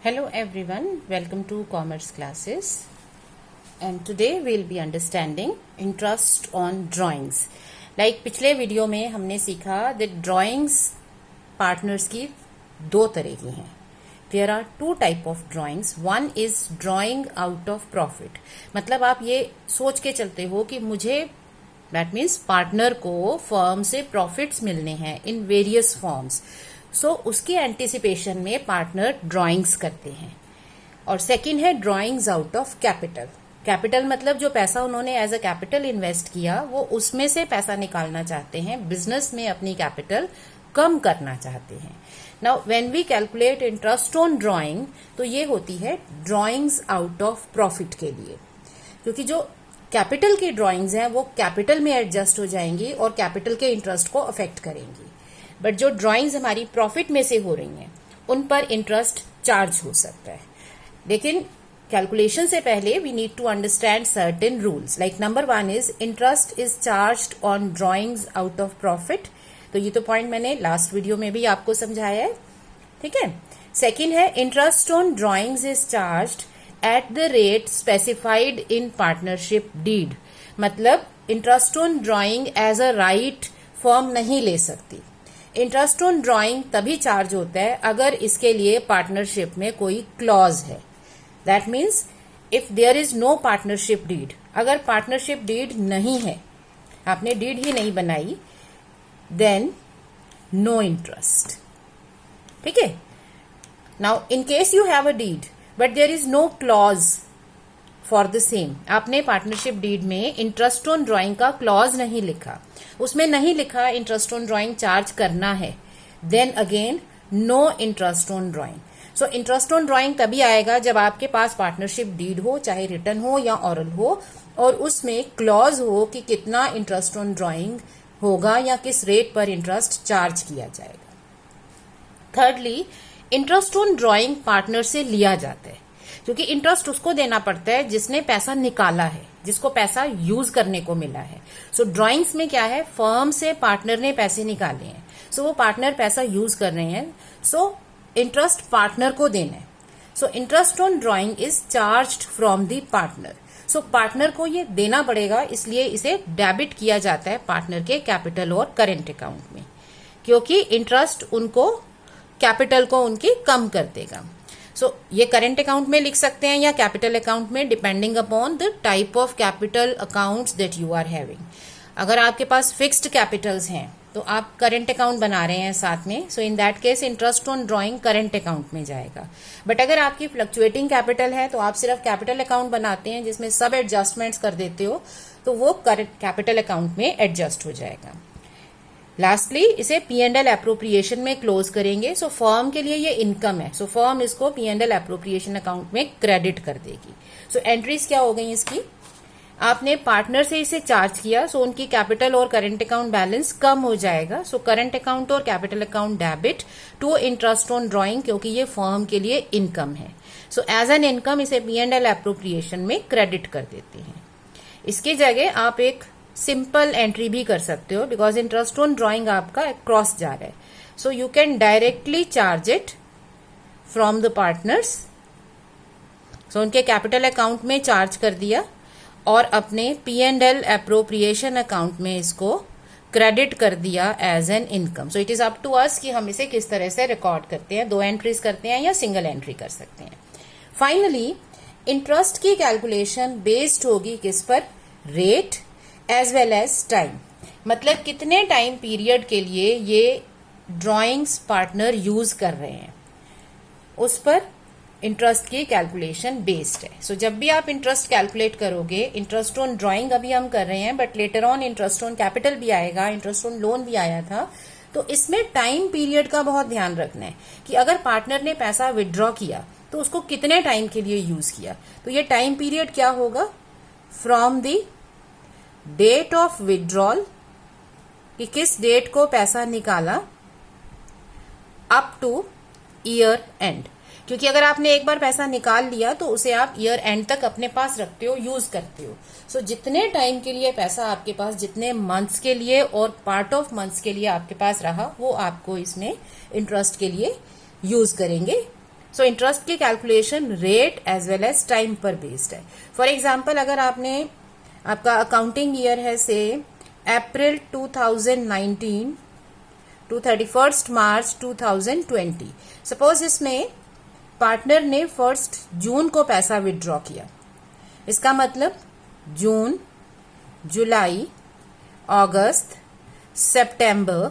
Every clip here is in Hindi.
Hello everyone, welcome to Commerce classes, and today we'll be understanding interest on drawings. Like पिछले वीडियो में हमने सीखा that drawings partners की दो तरह की हैं. There are two type of drawings. One is drawing out of profit. मतलब आप ये सोच के चलते हो कि मुझे that means पार्टनर को फर्म से प्रॉफिट्स मिलने हैं in various forms. सो उसकी एंटिसिपेशन में पार्टनर ड्राइंग्स करते हैं. और सेकंड है drawings out of capital. Capital मतलब जो पैसा उन्होंने एज अ कैपिटल इन्वेस्ट किया वो उसमें से पैसा निकालना चाहते हैं, बिजनेस में अपनी कैपिटल कम करना चाहते हैं. Now when we calculate interest on drawing तो ये होती है ड्राइंग्स आउट ऑफ प्रॉफिट के लिए, क्योंकि जो कैपिटल की ड्राइंग्स हैं वो कैपिटल में एडजस्ट हो जाएंगी और कैपिटल के इंटरेस्ट को अफेक्ट करेंगी. बट जो ड्राइंग्स हमारी प्रॉफिट में से हो रही हैं उन पर इंटरेस्ट चार्ज हो सकता है. लेकिन कैलकुलेशन से पहले we need to understand certain rules. Like number 1 is interest is charged on drawings out of profit. तो ये तो पॉइंट मैंने लास्ट वीडियो में भी आपको समझाया है, ठीक है. सेकेंड है interest on drawings is charged at the rate specified in partnership deed. मतलब interest on drawing as a right firm नहीं ले सकती. इंटरेस्ट ऑन ड्राइंग तभी चार्ज होता है अगर इसके लिए पार्टनरशिप में कोई क्लॉज है. That means if there is no partnership deed. अगर पार्टनरशिप डीड नहीं है, आपने डीड ही नहीं बनाई, देन नो इंटरेस्ट. ठीक है. Now in case you have a deed but there is no clause for the same. आपने पार्टनरशिप डीड में इंटरेस्ट ऑन ड्राइंग का क्लॉज नहीं लिखा, उसमें नहीं लिखा इंटरेस्ट ऑन ड्राइंग चार्ज करना है, then again no interest on drawing. So interest on drawing तभी आएगा जब आपके पास पार्टनरशिप डीड हो, चाहे रिटन हो या ऑरल हो, और उसमें क्लॉज हो कि कितना इंटरेस्ट ऑन ड्राइंग होगा या किस रेट पर इंटरेस्ट चार्ज किया जाएगा. Thirdly, interest on drawing partner से लिया जाता है, क्योंकि इंटरेस्ट उसको देना पड़ता है जिसने पैसा निकाला है, जिसको पैसा यूज करने को मिला है. सो ड्राइंग्स में क्या है, फर्म से पार्टनर ने पैसे निकाले हैं, सो वो पार्टनर पैसा यूज कर रहे हैं, सो इंटरेस्ट पार्टनर को देना है. सो interest on drawing is charged from the partner. So partner को ये देना पड़ेगा, इसलिए इसे डेबिट किया जाता है पार्टनर के कैपिटल और करेंट अकाउंट में, क्योंकि इंटरेस्ट उनको कैपिटल को उनकी कम कर देगा. सो ये करेंट अकाउंट में लिख सकते हैं या कैपिटल अकाउंट में, depending upon the type of capital accounts that you are having. अगर आपके पास फिक्स्ड कैपिटल्स हैं तो आप करेंट अकाउंट बना रहे हैं साथ में, so in that case interest on drawing current account में जाएगा. बट अगर आपकी फ्लक्चुएटिंग कैपिटल है तो आप सिर्फ कैपिटल अकाउंट बनाते हैं जिसमें सब एडजस्टमेंट्स कर देते हो, तो वो कैपिटल अकाउंट में एडजस्ट हो जाएगा. लास्टली इसे P&L एप्रोप्रिएशन में क्लोज करेंगे. सो फर्म के लिए ये इनकम है, सो फर्म इसको P&L एप्रोप्रिएशन अकाउंट में क्रेडिट कर देगी. सो एंट्रीज क्या हो गई इसकी, आपने पार्टनर से इसे चार्ज किया, सो उनकी कैपिटल और करंट अकाउंट बैलेंस कम हो जाएगा. सो करंट अकाउंट और capital account debit to interest on drawing, क्योंकि ये फर्म के लिए इनकम है. सो एज एन इनकम इसे P&L एप्रोप्रिएशन में क्रेडिट कर देते हैं. इसकी जगह आप एक सिंपल एंट्री भी कर सकते हो, बिकॉज इंटरेस्ट ऑन ड्राइंग आपका क्रॉस जा रहा है. So you can directly charge it from the partners. So उनके कैपिटल अकाउंट में चार्ज कर दिया और अपने P&L एप्रोप्रिएशन अकाउंट में इसको क्रेडिट कर दिया as an income. So it is up to us कि हम इसे किस तरह से रिकॉर्ड करते हैं, 2 एंट्रीज करते हैं या सिंगल एंट्री कर सकते हैं. फाइनली इंटरेस्ट की कैलकुलेशन बेस्ड होगी किस पर, rate as well as time. मतलब कितने टाइम पीरियड के लिए ये ड्राइंग्स पार्टनर यूज कर रहे हैं, उस पर इंटरेस्ट की कैलकुलेशन बेस्ड है. सो जब भी आप इंटरेस्ट कैलकुलेट करोगे, इंटरेस्ट ऑन ड्राइंग अभी हम कर रहे हैं, but later on interest on capital भी आएगा, इंटरेस्ट ऑन लोन भी आया था, तो इसमें टाइम पीरियड का बहुत ध्यान रखना है कि अगर पार्टनर ने पैसा विड्रॉ किया तो उसको कितने टाइम के लिए यूज किया. तो ये टाइम पीरियड क्या होगा, from the date of withdrawal, कि किस डेट को पैसा निकाला, अप टू ईयर एंड. क्योंकि अगर आपने एक बार पैसा निकाल लिया तो उसे आप ईयर एंड तक अपने पास रखते हो, यूज करते हो. सो जितने टाइम के लिए पैसा आपके पास, जितने मंथ्स के लिए और पार्ट ऑफ मंथ्स के लिए आपके पास रहा, वो आपको इसमें इंटरेस्ट के लिए यूज करेंगे सो इंटरेस्ट की calculation rate as well as time पर बेस्ड है. फॉर एग्जाम्पल अगर आपका अकाउंटिंग ईयर है से अप्रैल 2019 टू 31 मार्च 2020, सपोज इसमें पार्टनर ने 1 जून को पैसा विड्रॉ किया. इसका मतलब जून, जुलाई, अगस्त, सितंबर,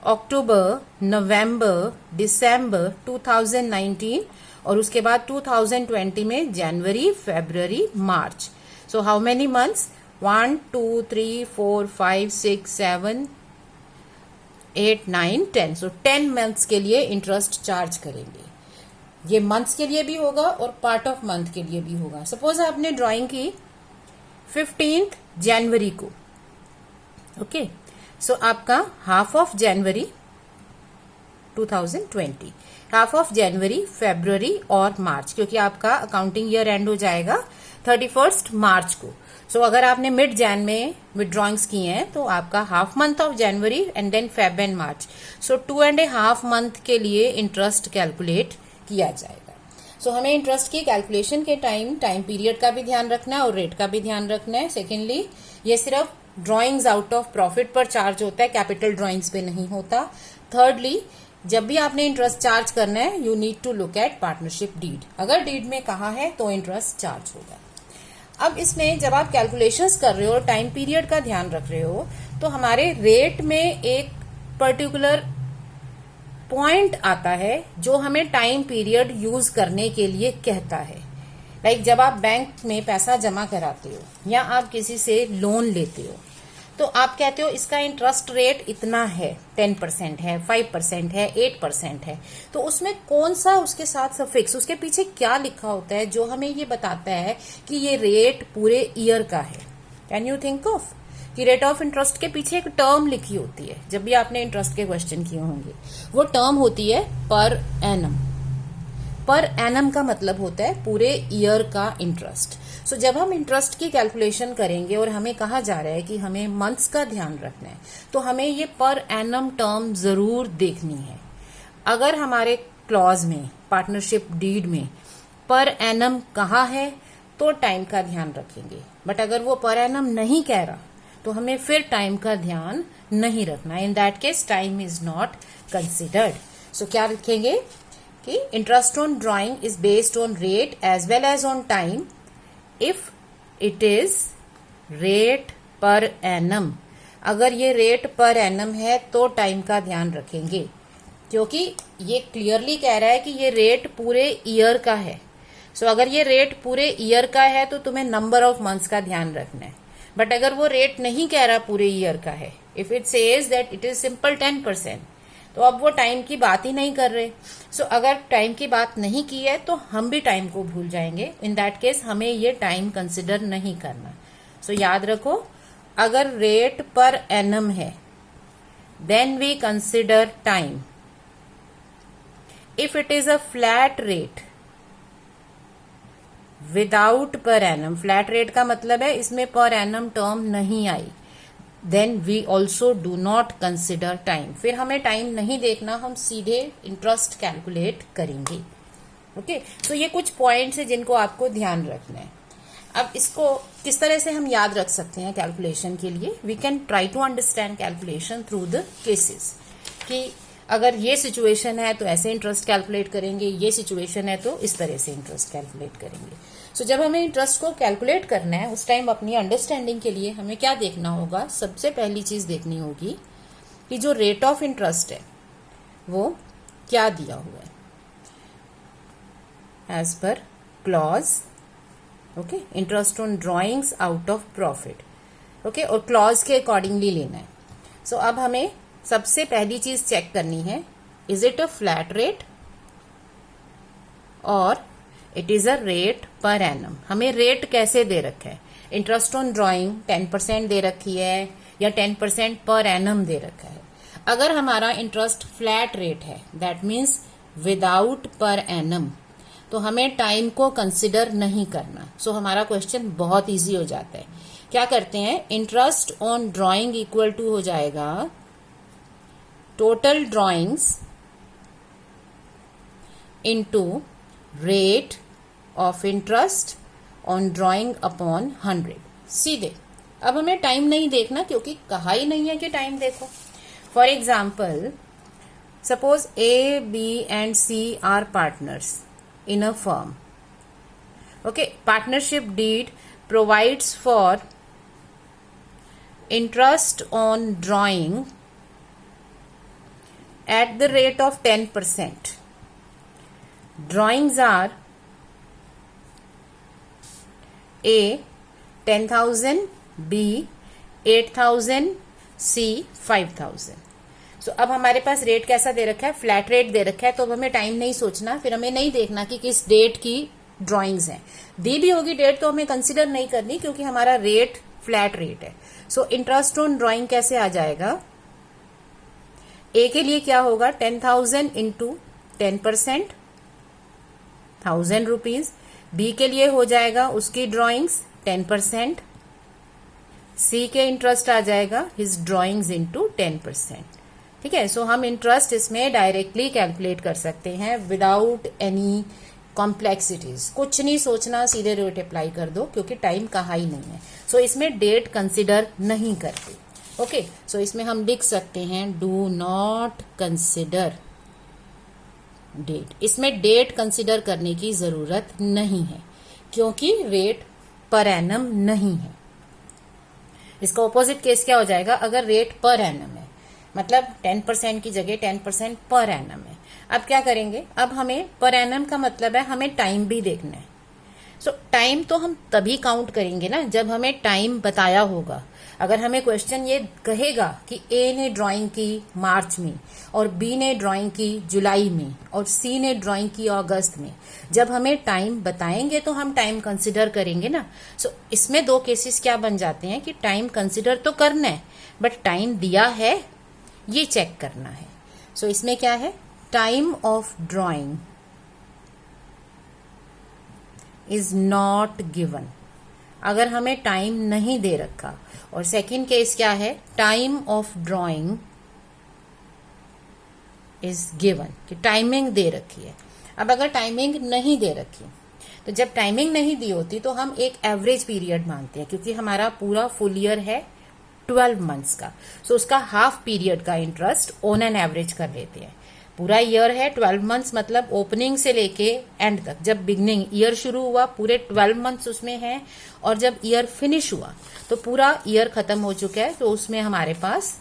अक्टूबर, नवंबर, दिसंबर 2019 और उसके बाद 2020 में जनवरी, फरवरी, मार्च. So how many months? 1 2 3 4 5 6 7 8 9 10. So 10 months के लिए इंटरेस्ट चार्ज करेंगे. ये मंथ्स के लिए भी होगा और पार्ट ऑफ मंथ के लिए भी होगा. सपोज आपने ड्राइंग की 15 जनवरी को. ओके, सो आपका half of January 2020, half of January, फरवरी और मार्च, क्योंकि आपका अकाउंटिंग ईयर एंड हो जाएगा 31 मार्च को. सो अगर आपने मिड जैन में विड्रॉइंग्स किए हैं तो आपका half month of January and then Feb and March. So 2.5 month के लिए इंटरेस्ट कैलकुलेट किया जाएगा. सो हमें इंटरेस्ट की कैलकुलेशन के टाइम पीरियड का भी ध्यान रखना है और रेट का भी ध्यान रखना है. सेकेंडली, ये सिर्फ ड्राइंग्स आउट ऑफ प्रॉफिट पर चार्ज होता है, कैपिटल ड्राइंग्स पे नहीं होता. थर्डली, जब भी आपने इंटरेस्ट चार्ज करना है you need to look at partnership deed. अगर डीड में कहा है तो इंटरेस्ट चार्ज होगा. अब इसमें जब आप कैलकुलेशंस कर रहे हो और टाइम पीरियड का ध्यान रख रहे हो तो हमारे रेट में एक पर्टिकुलर पॉइंट आता है जो हमें टाइम पीरियड यूज करने के लिए कहता है. लाइक जब आप बैंक में पैसा जमा कराते हो या आप किसी से लोन लेते हो तो आप कहते हो इसका इंटरेस्ट रेट इतना है, 10% है, 5% है, 8% है. तो उसमें कौन सा उसके साथ सफिक्स, उसके पीछे क्या लिखा होता है जो हमें ये बताता है कि ये रेट पूरे ईयर का है. कैन यू थिंक ऑफ कि रेट ऑफ इंटरेस्ट के पीछे एक टर्म लिखी होती है. जब भी आपने इंटरेस्ट के क्वेश्चन किए होंगे वो टर्म होती है पर एनम. पर एनम का मतलब होता है पूरे ईयर का इंटरेस्ट. सो जब हम इंटरेस्ट की कैलकुलेशन करेंगे और हमें कहा जा रहा है कि हमें मंथ्स का ध्यान रखना है तो हमें ये पर एनम टर्म जरूर देखनी है. अगर हमारे क्लॉज में, पार्टनरशिप डीड में पर एनम कहा है तो टाइम का ध्यान रखेंगे. बट अगर वो पर एनम नहीं कह रहा तो हमें फिर टाइम का ध्यान नहीं रखना. In that case time is not considered. So क्या लिखेंगे कि interest on drawing is based on rate as well as on time if it is rate per annum. अगर ये रेट पर एनम है तो टाइम का ध्यान रखेंगे क्योंकि ये क्लियरली कह रहा है कि ये रेट पूरे ईयर का है. सो अगर ये रेट पूरे ईयर का है तो तुम्हें नंबर ऑफ मंथ्स का ध्यान रखना है. बट अगर वो रेट नहीं कह रहा पूरे ईयर का है, if it says that it is simple 10%, तो अब वो टाइम की बात ही नहीं कर रहे. सो अगर टाइम की बात नहीं की है तो हम भी टाइम को भूल जाएंगे. इन दैट केस हमें ये टाइम कंसिडर नहीं करना. सो याद रखो, अगर रेट पर एनम है then we consider time. If it is a flat rate without per annum, flat rate का मतलब है इसमें पर एनम टर्म नहीं आई, then we also do not consider time. फिर हमें टाइम नहीं देखना, हम सीधे इंटरेस्ट कैलकुलेट करेंगे. ओके, तो ये कुछ पॉइंट्स है जिनको आपको ध्यान रखना है. अब इसको किस तरह से हम याद रख सकते हैं कैलकुलेशन के लिए? We can try to understand calculation through the cases. कि अगर ये सिचुएशन है तो ऐसे इंटरेस्ट कैलकुलेट करेंगे, ये सिचुएशन है तो इस तरह से इंटरेस्ट कैलकुलेट करेंगे. सो जब हमें इंटरेस्ट को कैलकुलेट करना है उस टाइम अपनी अंडरस्टैंडिंग के लिए हमें क्या देखना होगा? सबसे पहली चीज देखनी होगी कि जो रेट ऑफ इंटरेस्ट है वो क्या दिया हुआ है as per clause. Okay, interest on drawings out of profit. Okay, और क्लॉज के अकॉर्डिंगली लेना है. सो अब हमें सबसे पहली चीज चेक करनी है, is it a flat rate और it is a rate per annum. हमें रेट कैसे दे रखा है? इंटरेस्ट ऑन ड्राइंग 10% दे रखी है या 10% पर एनम दे रखा है. अगर हमारा इंटरेस्ट फ्लैट रेट है that means without per annum, तो हमें टाइम को कंसिडर नहीं करना. सो हमारा क्वेश्चन बहुत इजी हो जाता है. क्या करते हैं? Interest on drawing equal to हो जाएगा total drawings into rate of interest on drawing upon 100। सीधे। अब हमें टाइम नहीं देखना क्योंकि कहा ही नहीं है कि टाइम देखो। For example, suppose A, B and C are partners in a firm. Okay, partnership deed provides for interest on drawing at the rate of 10%. Drawings are A 10,000, B 8,000, C 5,000। सो अब हमारे पास रेट कैसा दे रखा है, फ्लैट रेट दे रखा है, तो अब हमें टाइम नहीं सोचना, फिर हमें नहीं देखना कि किस डेट की ड्राइंग्स हैं। दी भी होगी डेट तो हमें कंसिडर नहीं करनी क्योंकि हमारा रेट फ्लैट रेट है। सो इंटरेस्ट ऑन ड्राइंग कैसे आ जाएगा, ए के लिए क्या होगा 10,000 इंटू 10%, 1,000 रुपीज। बी के लिए हो जाएगा उसकी ड्राइंग्स 10%, सी के इंटरेस्ट आ जाएगा हिज ड्राइंग्स इंटू 10%। ठीक है, सो हम इंटरेस्ट इसमें डायरेक्टली कैलकुलेट कर सकते हैं विदाउट एनी कॉम्प्लेक्सिटीज। कुछ नहीं सोचना, सीधे रेट अप्लाई कर दो क्योंकि टाइम कहा ही नहीं है। सो इसमें डेट कंसिडर नहीं करते। ओके, सो इसमें हम लिख सकते हैं डू नॉट कंसिडर डेट। इसमें डेट कंसिडर करने की जरूरत नहीं है क्योंकि रेट पर एनम नहीं है। इसका ऑपोजिट केस क्या हो जाएगा, अगर रेट पर एनम है, मतलब 10% की जगह 10% पर एनम है। अब क्या करेंगे, अब हमें पर एनम का मतलब है हमें टाइम भी देखना है। सो टाइम तो हम तभी काउंट करेंगे ना जब हमें टाइम बताया होगा। अगर हमें क्वेश्चन ये कहेगा कि ए ने ड्राइंग की मार्च में और बी ने ड्राइंग की जुलाई में और सी ने ड्राइंग की अगस्त में, जब हमें टाइम बताएंगे तो हम टाइम कंसिडर करेंगे ना। सो इसमें दो केसेस क्या बन जाते हैं कि टाइम कंसिडर तो करना है बट टाइम दिया है ये चेक करना है। सो इसमें क्या है, time of drawing is not given, अगर हमें टाइम नहीं दे रखा। और सेकंड केस क्या है, time of drawing is given, कि टाइमिंग दे रखी है। अब अगर टाइमिंग नहीं दे रखी तो जब टाइमिंग नहीं दी होती तो हम एक एवरेज पीरियड मानते हैं क्योंकि हमारा पूरा फुल ईयर है 12 मंथ्स का। सो उसका हाफ पीरियड का इंटरेस्ट ऑन एन एवरेज कर लेते हैं। पूरा ईयर है 12 मंथ्स, मतलब ओपनिंग से लेके एंड तक, जब बिगनिंग ईयर शुरू हुआ पूरे 12 मंथ्स उसमें है और जब ईयर फिनिश हुआ तो पूरा ईयर खत्म हो चुका है, तो उसमें हमारे पास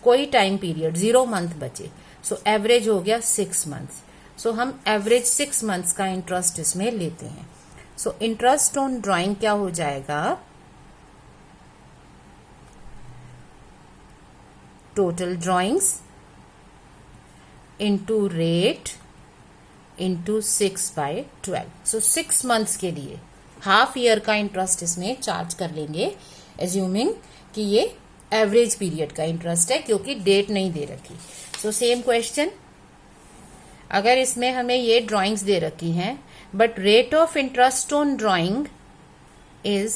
कोई टाइम पीरियड 0 मंथ बचे। सो एवरेज हो गया 6 मंथ्स। सो हम एवरेज 6 मंथ्स का इंटरेस्ट इसमें लेते हैं। सो इंटरेस्ट ऑन ड्राइंग क्या हो जाएगा, total drawings into rate into 6/12। सो 6 मंथ्स के लिए हाफ ईयर का इंटरेस्ट इसमें चार्ज कर लेंगे, एज्यूमिंग कि ये एवरेज पीरियड का इंटरेस्ट है क्योंकि डेट नहीं दे रखी। सो सेम क्वेश्चन, अगर इसमें हमें ये ड्राइंग्स दे रखी हैं but rate of interest on drawing is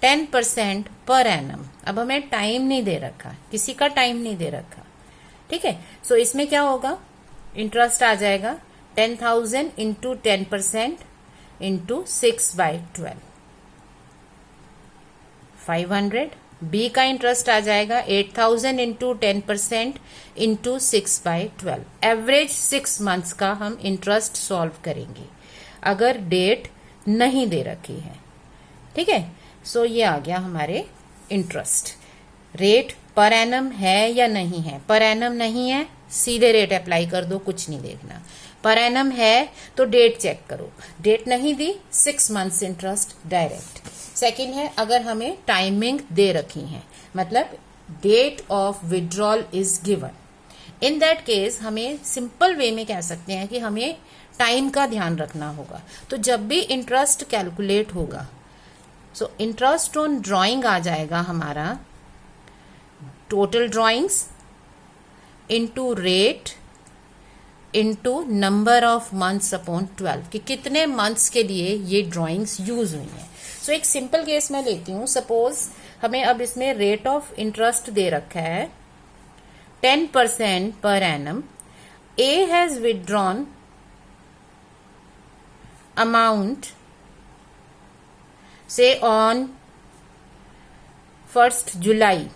10% per annum. अब हमें टाइम नहीं दे रखा, किसी का टाइम नहीं दे रखा। ठीक है, सो इसमें क्या होगा, इंटरेस्ट आ जाएगा 10,000 इंटू 10% इंटू 6/12, 500। बी का इंटरेस्ट आ जाएगा 8,000 इंटू 10% इंटू 6/12। एवरेज 6 मंथ्स का हम इंटरेस्ट सॉल्व करेंगे अगर डेट नहीं दे रखी है। ठीक है, सो ये आ गया हमारे इंटरेस्ट। रेट पर एनम है या नहीं है, पर एनम नहीं है सीधे रेट अप्लाई कर दो, कुछ नहीं देखना। पर एनम है तो डेट चेक करो, डेट नहीं दी 6 मंथ्स इंटरेस्ट डायरेक्ट। सेकंड है, अगर हमें टाइमिंग दे रखी है, मतलब date of withdrawal is given, in that case हमें सिंपल वे में कह सकते हैं कि हमें टाइम का ध्यान रखना होगा। तो जब भी इंटरेस्ट कैलकुलेट होगा, सो इंटरेस्ट ऑन ड्राइंग आ जाएगा हमारा total drawings into rate into number of months upon 12, कि कितने मंथ्स के लिए ये ड्राइंग्स यूज हुई हैं। सो एक सिंपल केस मैं लेती हूँ, सपोज हमें अब इसमें रेट ऑफ इंटरेस्ट दे रखा है 10% per annum A has withdrawn amount say on 1st जुलाई,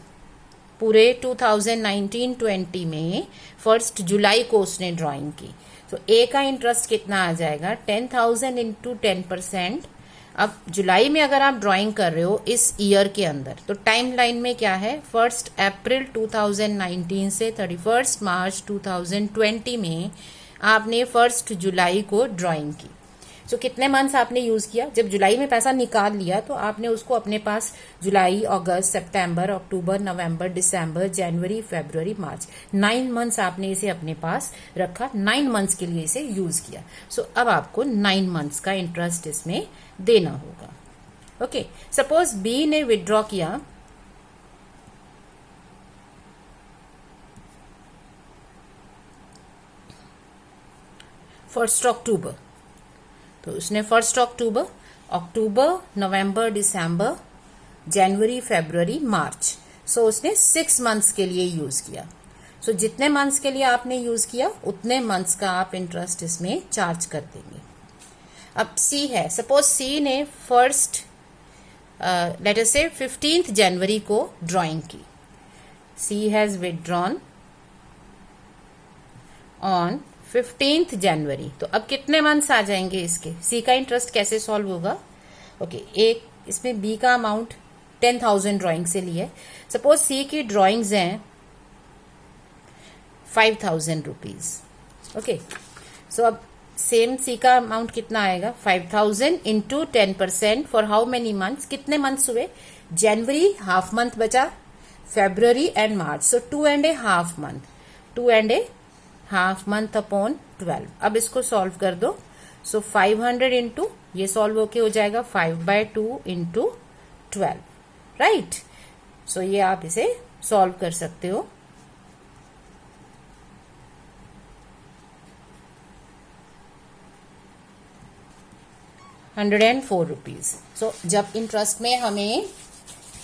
पूरे 2019-20 में 1st जुलाई को उसने ड्राइंग की, तो ए का इंटरेस्ट कितना आ जाएगा 10,000 इंटू 10%। अब जुलाई में अगर आप ड्राइंग कर रहे हो इस ईयर के अंदर, तो टाइम लाइन में क्या है 1 अप्रैल 2019 से 31 मार्च 2020 में आपने 1 जुलाई को ड्राइंग की। सो कितने मंथ्स आपने यूज किया, जब जुलाई में पैसा निकाल लिया तो आपने उसको अपने पास जुलाई, अगस्त, सितंबर, अक्टूबर, नवंबर, दिसंबर, जनवरी, फरवरी, मार्च, 9 मंथ्स आपने इसे अपने पास रखा, 9 मंथ्स के लिए इसे यूज किया। सो अब आपको 9 मंथ्स का इंटरेस्ट इसमें देना होगा। ओके, सपोज बी ने विड्रॉ किया 1 अक्टूबर, तो उसने 1 अक्टूबर, नवंबर, दिसंबर, जनवरी, फरवरी, मार्च, सो उसने 6 मंथ्स के लिए यूज किया। सो जितने मंथ्स के लिए आपने यूज किया उतने मंथ्स का आप इंटरेस्ट इसमें चार्ज कर देंगे। अब सी है, सपोज सी ने लेट अस से 15 जनवरी को ड्राइंग की। सी हैज विथड्रॉन ऑन 15 जनवरी, तो अब कितने मंथ्स आ जाएंगे इसके, सी का इंटरेस्ट कैसे सॉल्व होगा। ओके, एक इसमें बी का अमाउंट 10,000 ड्राइंग से लिए, सपोज सी की ड्राइंग्स हैं 5,000 रुपीज। ओके, सो अब सेम सी का अमाउंट कितना आएगा 5,000 into 10% for how many months, कितने मंथ्स हुए, जनवरी हाफ मंथ बचा, February and March, so 2.5 month, 2.5 month upon 12। अब इसको सॉल्व कर दो, सो 500 इंटू, ये सॉल्व होके हो जाएगा 5/2 इंटू 12, राइट। सो ये आप इसे सॉल्व कर सकते हो। ₹104। सो जब इंटरेस्ट में हमें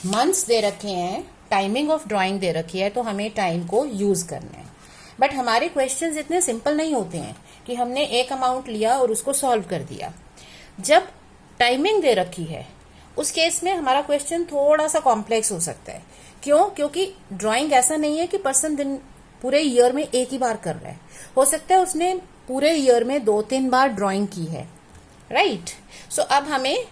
मंथ्स दे रखे हैं, टाइमिंग ऑफ ड्राइंग दे रखी है, तो हमें टाइम को यूज करना है। बट हमारे क्वेश्चंस इतने सिंपल नहीं होते हैं कि हमने एक अमाउंट लिया और उसको सॉल्व कर दिया। जब टाइमिंग दे रखी है उस केस में हमारा क्वेश्चन थोड़ा सा कॉम्प्लेक्स हो सकता है। क्यों? क्योंकि ड्राइंग ऐसा नहीं है कि पर्सन पूरे ईयर में एक ही बार कर रहा है, हो सकता है उसने पूरे ईयर में 2-3 बार ड्राइंग की है, राइट। सो अब हमें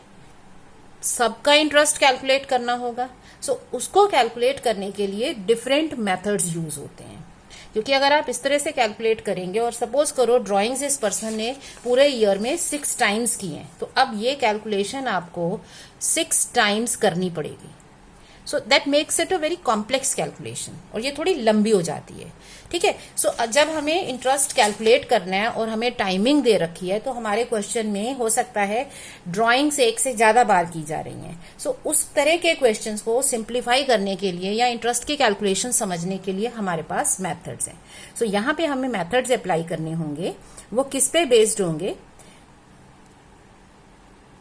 सबका इंटरेस्ट कैलकुलेट करना होगा। सो उसको कैलकुलेट करने के लिए डिफरेंट मेथड्स यूज होते हैं, क्योंकि अगर आप इस तरह से कैलकुलेट करेंगे और सपोज करो ड्राइंग्स इस पर्सन ने पूरे ईयर में 6 टाइम्स की हैं, तो अब ये कैलकुलेशन आपको 6 टाइम्स करनी पड़ेगी। So that makes it a very complex calculation, और ये थोड़ी लंबी हो जाती है, ठीक है। सो जब हमें इंटरेस्ट कैलकुलेट करना है और हमें टाइमिंग दे रखी है, तो हमारे क्वेश्चन में हो सकता है ड्राइंग्स एक से ज्यादा बार की जा रही हैं। सो उस तरह के क्वेश्चंस को सिंप्लीफाई करने के लिए या इंटरेस्ट की कैलकुलेशन समझने के लिए हमारे पास मेथड्स हैं। सो यहाँ पे हमें मेथड्स अप्लाई करने होंगे। वो किस पे बेस्ड होंगे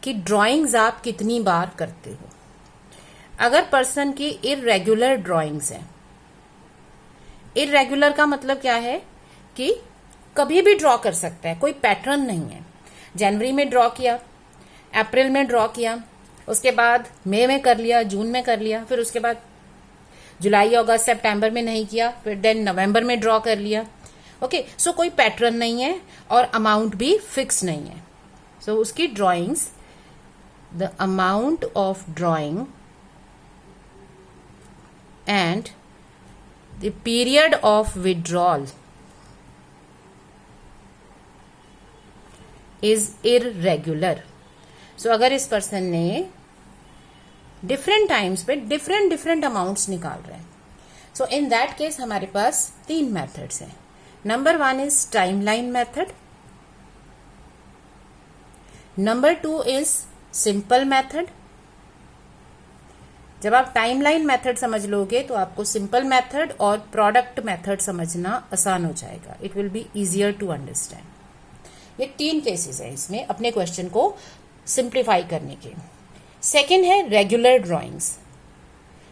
कि ड्राइंग्स आप कितनी बार करते हो। अगर पर्सन की इर्रेगुलर ड्राइंग्स हैं, इर्रेगुलर का मतलब क्या है कि कभी भी ड्रॉ कर सकता है, कोई पैटर्न नहीं है। जनवरी में ड्रॉ किया, अप्रैल में ड्रॉ किया, उसके बाद मई में कर लिया, जून में कर लिया, फिर उसके बाद जुलाई, अगस्त, सितंबर में नहीं किया, फिर देन नवंबर में ड्रॉ कर लिया। ओके, सो कोई पैटर्न नहीं है और अमाउंट भी फिक्स नहीं है। सो उसकी drawings, the amount of drawing and the period of withdrawal is irregular. So अगर इस पर्सन ने डिफरेंट टाइम्स पे डिफरेंट अमाउंट्स निकाल रहे हैं, सो इन दैट केस हमारे पास 3 मेथड्स हैं। Number 1 is timeline method, number 2 is simple method. जब आप टाइमलाइन मेथड समझ लोगे तो आपको सिंपल मेथड और प्रोडक्ट मेथड समझना आसान हो जाएगा। It will be easier to understand. ये 3 केसेस हैं इसमें अपने क्वेश्चन को सिंप्लीफाई करने के। सेकंड है रेगुलर ड्राइंग्स।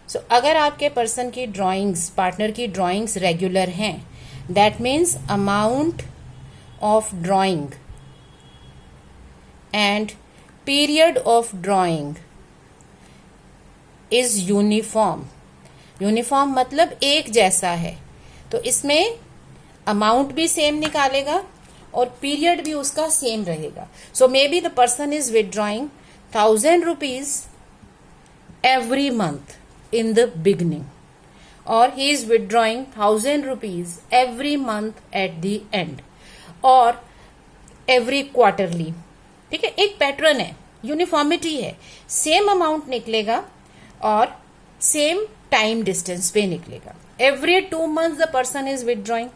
सो अगर आपके पर्सन की ड्राइंग्स, पार्टनर की ड्राइंग्स रेगुलर हैं, that means amount of drawing and period of drawing is uniform. Uniform मतलब एक जैसा है, तो इसमें अमाउंट भी सेम निकालेगा और पीरियड भी उसका सेम रहेगा। So may be the person is withdrawing 1000 rupees every month in the beginning, or he is withdrawing 1000 rupees every month at the end, or every quarterly। ठीक है, एक पैटर्न है, यूनिफॉर्मिटी है, सेम अमाउंट निकलेगा और सेम टाइम डिस्टेंस पे निकलेगा। Every 2 months the person is withdrawing.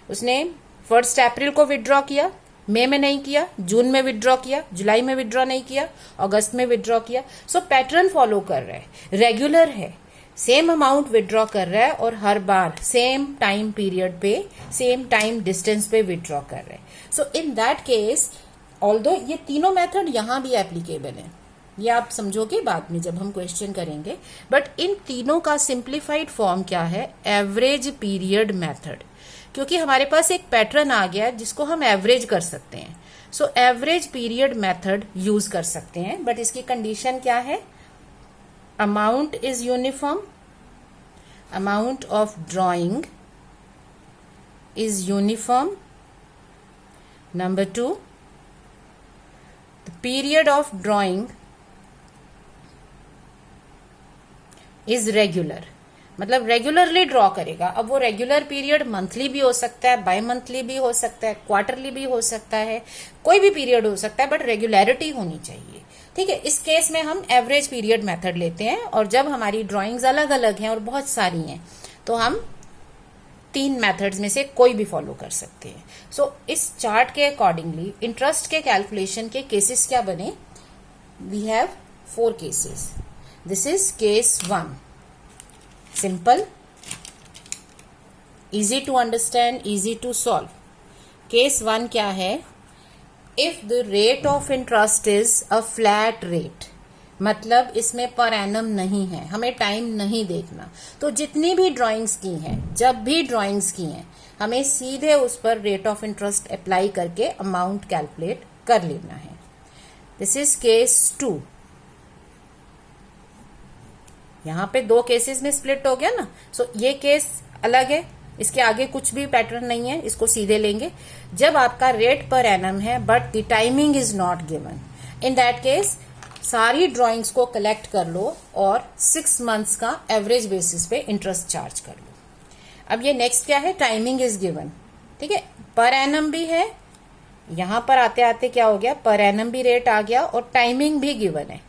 उसने 1 अप्रैल को विदड्रॉ किया, मई में नहीं किया, जून में विदड्रॉ किया, जुलाई में विदड्रॉ नहीं किया, अगस्त में विदड्रॉ किया। सो पैटर्न फॉलो कर रहा है, रेगुलर है, सेम अमाउंट विदड्रॉ कर रहा है और हर बार सेम टाइम पीरियड पे, सेम टाइम डिस्टेंस पे विदड्रॉ कर रहा है। सो इन दैट केस, ऑल्दो ये तीनों मेथड यहां भी एप्लीकेबल है, ये आप समझोगे बाद में जब हम क्वेश्चन करेंगे, बट इन तीनों का सिंप्लीफाइड फॉर्म क्या है? एवरेज पीरियड मेथड, क्योंकि हमारे पास एक पैटर्न आ गया जिसको हम एवरेज कर सकते हैं। So average period method use कर सकते हैं, बट इसकी कंडीशन क्या है? Amount is uniform, amount of drawing is uniform, number 2 the period of drawing is regular, मतलब रेगुलरली ड्रॉ करेगा। अब वो रेगुलर पीरियड मंथली भी हो सकता है, बाई मंथली भी हो सकता है, क्वार्टरली भी हो सकता है, कोई भी पीरियड हो सकता है, बट रेगुलरिटी होनी चाहिए। ठीक है, इस केस में हम एवरेज पीरियड मेथड लेते हैं, और जब हमारी ड्राइंग्स अलग अलग हैं और बहुत सारी हैं तो हम 3 मेथड्स में से कोई भी फॉलो कर सकते हैं। सो इस चार्ट के अकॉर्डिंगली इंटरेस्ट के कैलकुलेशन के केसेस क्या बने? We have 4 cases. This is case 1, simple, easy to understand, easy to solve। Case 1 क्या है? If the rate of interest is a flat rate, मतलब इसमें पर एनम नहीं है, हमें टाइम नहीं देखना, तो जितनी भी ड्राइंग्स की हैं, जब भी ड्राइंग्स की हैं, हमें सीधे उस पर रेट ऑफ इंटरेस्ट अप्लाई करके अमाउंट कैलकुलेट कर लेना है। This is case 2। यहां पे 2 केसेस में स्प्लिट हो गया ना। सो ये केस अलग है, इसके आगे कुछ भी पैटर्न नहीं है, इसको सीधे लेंगे। जब आपका रेट पर एनम है but the timing is not given, in that case सारी ड्राइंग्स को कलेक्ट कर लो और 6 मंथ्स का एवरेज बेसिस पे इंटरेस्ट चार्ज कर लो। अब ये नेक्स्ट क्या है? Timing is given. ठीक है, पर एनम भी है, यहां पर आते आते क्या हो गया? पर एनम भी रेट आ गया और टाइमिंग भी गिवन है।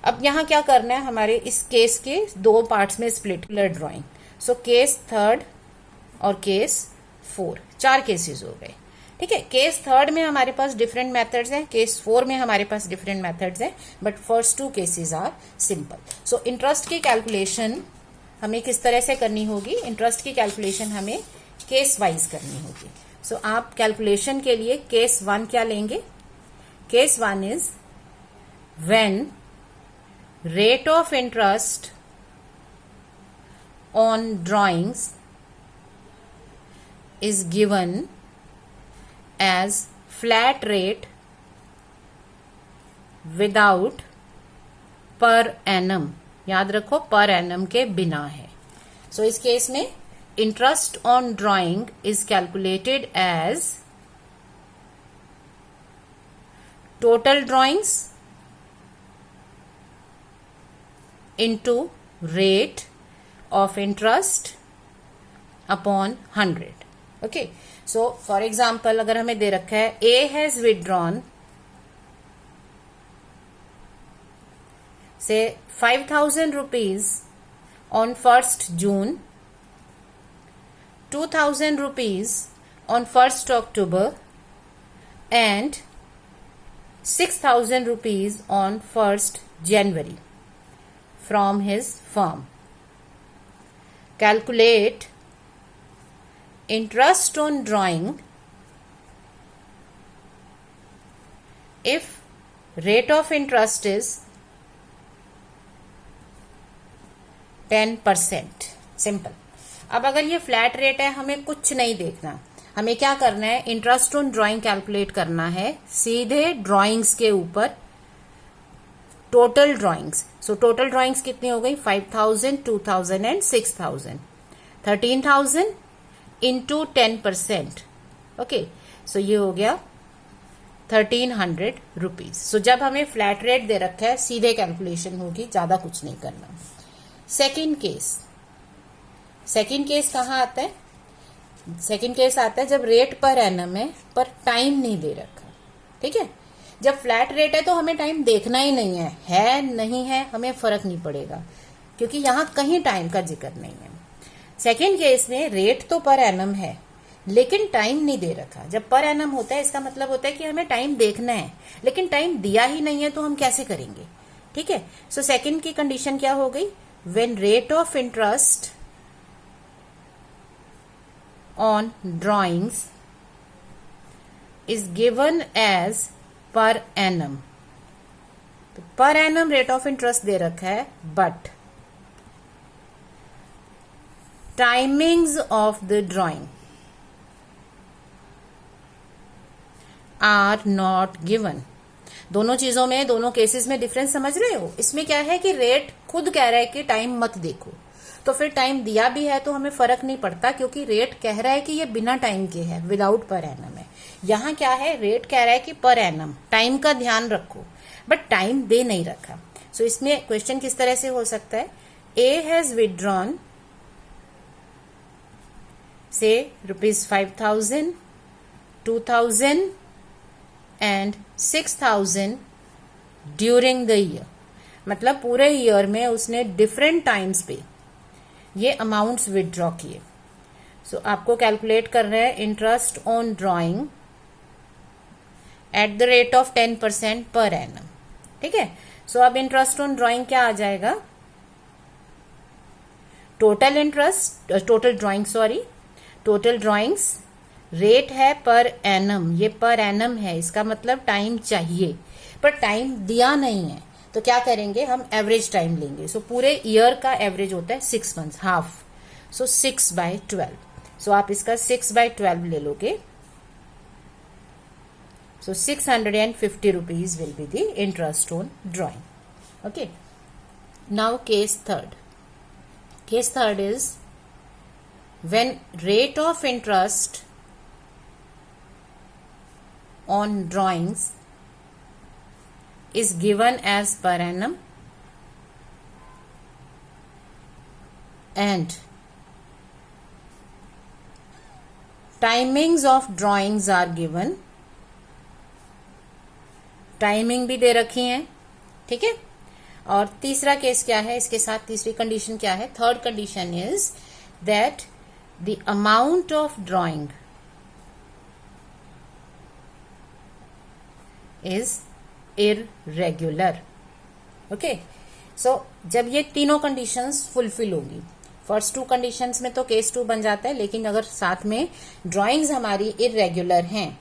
अब यहां क्या करना है? हमारे इस केस के 2 पार्ट्स में स्प्लिट ड्राइंग। सो केस 3 और केस 4, 4 केसेस हो गए। ठीक है, केस 3 में हमारे पास डिफरेंट मेथड्स हैं, केस 4 में हमारे पास डिफरेंट मेथड्स हैं, but first 2 cases are simple. So interest की कैलकुलेशन हमें किस तरह से करनी होगी? इंटरेस्ट की कैलकुलेशन हमें केस वाइज करनी होगी। सो आप कैलकुलेशन के लिए केस 1 क्या लेंगे? Case 1 is when rate of interest on drawings is given as flat rate without per annum। याद रखो, per annum के बिना है। सो इस केस में interest on drawing is calculated as total drawings into rate of interest upon 100। Okay, so for example अगर हमें दे रखा है A has withdrawn say 5,000 rupees on 1st June, 2,000 rupees on 1st October and 6,000 rupees on 1st January from his firm। Calculate interest on drawing if rate of interest is 10%। Simple. अब अगर ये फ्लैट रेट है, हमें कुछ नहीं देखना, हमें क्या करना है, इंटरेस्ट ऑन ड्राइंग कैलकुलेट करना है सीधे ड्राइंग्स के ऊपर, total drawings. So total drawings कितनी हो गई, 5000, 2000 एंड 6000, 13000 इंटू 10%। ओके, सो ये हो गया 1300 रुपीज। सो जब हमें फ्लैट रेट दे रखा है सीधे कैलकुलेशन होगी, ज्यादा कुछ नहीं करना। सेकंड केस कहाँ आता है, सेकंड केस आता है जब रेट पर एनम है पर टाइम नहीं दे रखा। ठीक है, जब फ्लैट रेट है तो हमें टाइम देखना ही नहीं है नहीं है हमें फर्क नहीं पड़ेगा, क्योंकि यहां कहीं टाइम का जिक्र नहीं है। सेकंड केस में रेट तो पर एनम है लेकिन टाइम नहीं दे रखा। जब पर एनम होता है इसका मतलब होता है कि हमें टाइम देखना है, लेकिन टाइम दिया ही नहीं है तो हम कैसे करेंगे। ठीक है, सो सेकंड की कंडीशन क्या हो गई, when rate of interest on drawings is given as per annum. तो per annum rate of interest दे रखा है, but timings of the drawing are not given. दोनों चीजों में, दोनों केसेस में डिफरेंस समझ रहे हो। इसमें क्या है कि रेट खुद कह रहा है कि टाइम मत देखो, तो फिर टाइम दिया भी है तो हमें फर्क नहीं पड़ता, क्योंकि रेट कह रहा है कि ये बिना टाइम के है, विदाउट पर एनम है। यहां क्या है, रेट कह रहा है कि पर एनम, टाइम का ध्यान रखो, बट टाइम दे नहीं रखा। सो इसमें क्वेश्चन किस तरह से हो सकता है, ए हैज विथड्रॉन से ₹5,000, 2,000 एंड 6,000 ड्यूरिंग द ईयर। मतलब पूरे ईयर में उसने डिफरेंट टाइम्स पे ये अमाउंट्स विथड्रॉ किए। सो आपको कैलकुलेट कर रहे हैं interest on drawing eight the rate of 10% per annum. ठीक है, सो अब इंटरेस्ट ऑन ड्राइंग क्या आ जाएगा, total interest, total drawings, rate है पर एनम, ये पर एनम है, इसका मतलब टाइम चाहिए, पर टाइम दिया नहीं है तो क्या करेंगे, हम एवरेज टाइम लेंगे। सो पूरे ईयर का एवरेज होता है 6 मंथ्स, हाफ, सो 6/12। सो आप इसका 6/12 ले लोगे, so 650 rupees will be the interest on drawing. Okay, now case third is when rate of interest on drawings is given as per annum and timings of drawings are given, timing भी दे रखी है। ठीक है, और तीसरा केस क्या है, इसके साथ तीसरी कंडीशन क्या है, third condition is that the amount of drawing is irregular. Okay, so जब ये तीनों कंडीशंस फुलफिल होंगी, फर्स्ट 2 कंडीशंस में तो केस 2 बन जाता है, लेकिन अगर साथ में ड्राइंग्स हमारी इररेगुलर हैं,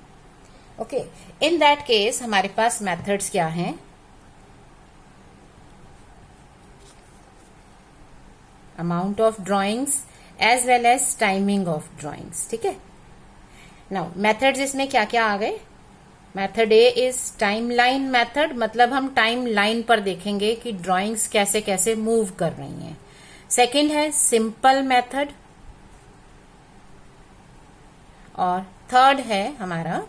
ओके, इन दैट केस हमारे पास मेथड्स क्या हैं, amount of drawings as well as timing of drawings. ठीक है, नाउ मेथड्स इसमें क्या क्या आ गए, method A is timeline method, मतलब हम टाइम लाइन पर देखेंगे कि ड्राइंग्स कैसे कैसे मूव कर रही हैं। सेकंड है सिंपल मेथड, और थर्ड है हमारा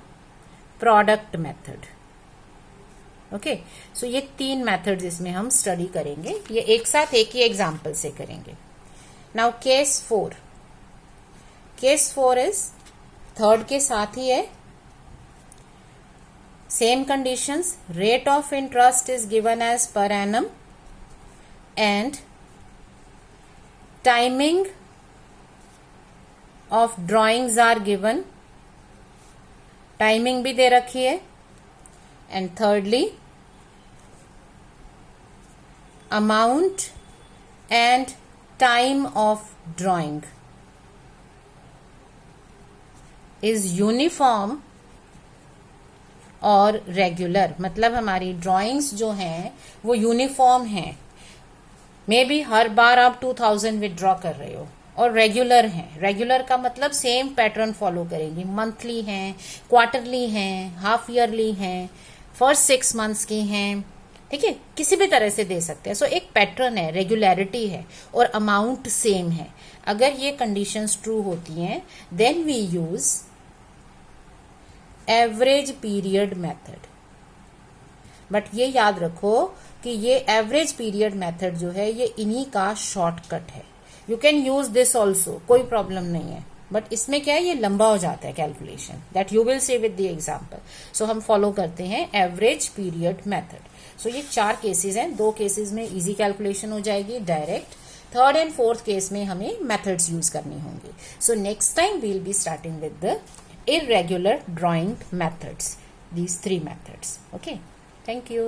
प्रोडक्ट मेथड। ओके, सो ये 3 मेथड्स इसमें हम स्टडी करेंगे, ये एक साथ एक ही एग्जाम्पल से करेंगे। नाउ केस 4 इज थर्ड के साथ ही है, same conditions, rate of interest is given as per annum and timing of drawings are given, timing भी दे रखी है, and thirdly amount and time of drawing is uniform और रेगुलर। मतलब हमारी ड्राइंग्स जो हैं वो यूनिफॉर्म हैं, मे बी हर बार आप 2000 विथड्रॉ कर रहे हो, और रेगुलर हैं। रेगुलर का मतलब सेम पैटर्न फॉलो करेंगी, मंथली हैं, क्वार्टरली हैं, हाफ ईयरली हैं, फर्स्ट 6 मंथ्स की हैं, ठीक है, किसी भी तरह से दे सकते हैं। सो एक पैटर्न है, रेगुलरिटी है और अमाउंट सेम है। अगर ये कंडीशंस ट्रू होती हैं then we use average period method. But ये याद रखो कि ये एवरेज पीरियड मेथड जो है ये इन्हीं का शॉर्टकट है। You can use this also, कोई प्रॉब्लम नहीं है, बट इसमें क्या है, ये लंबा हो जाता है calculation, that you will see with the example. So हम फॉलो करते हैं एवरेज पीरियड मेथड। सो ये 4 केसेस हैं, 2 केसेस में इजी कैलकुलेशन हो जाएगी direct, 3rd and 4th case में हमें मेथड्स यूज करनी होंगी। So next time we will be starting with the irregular drawing methods, these 3 methods. Okay, thank you.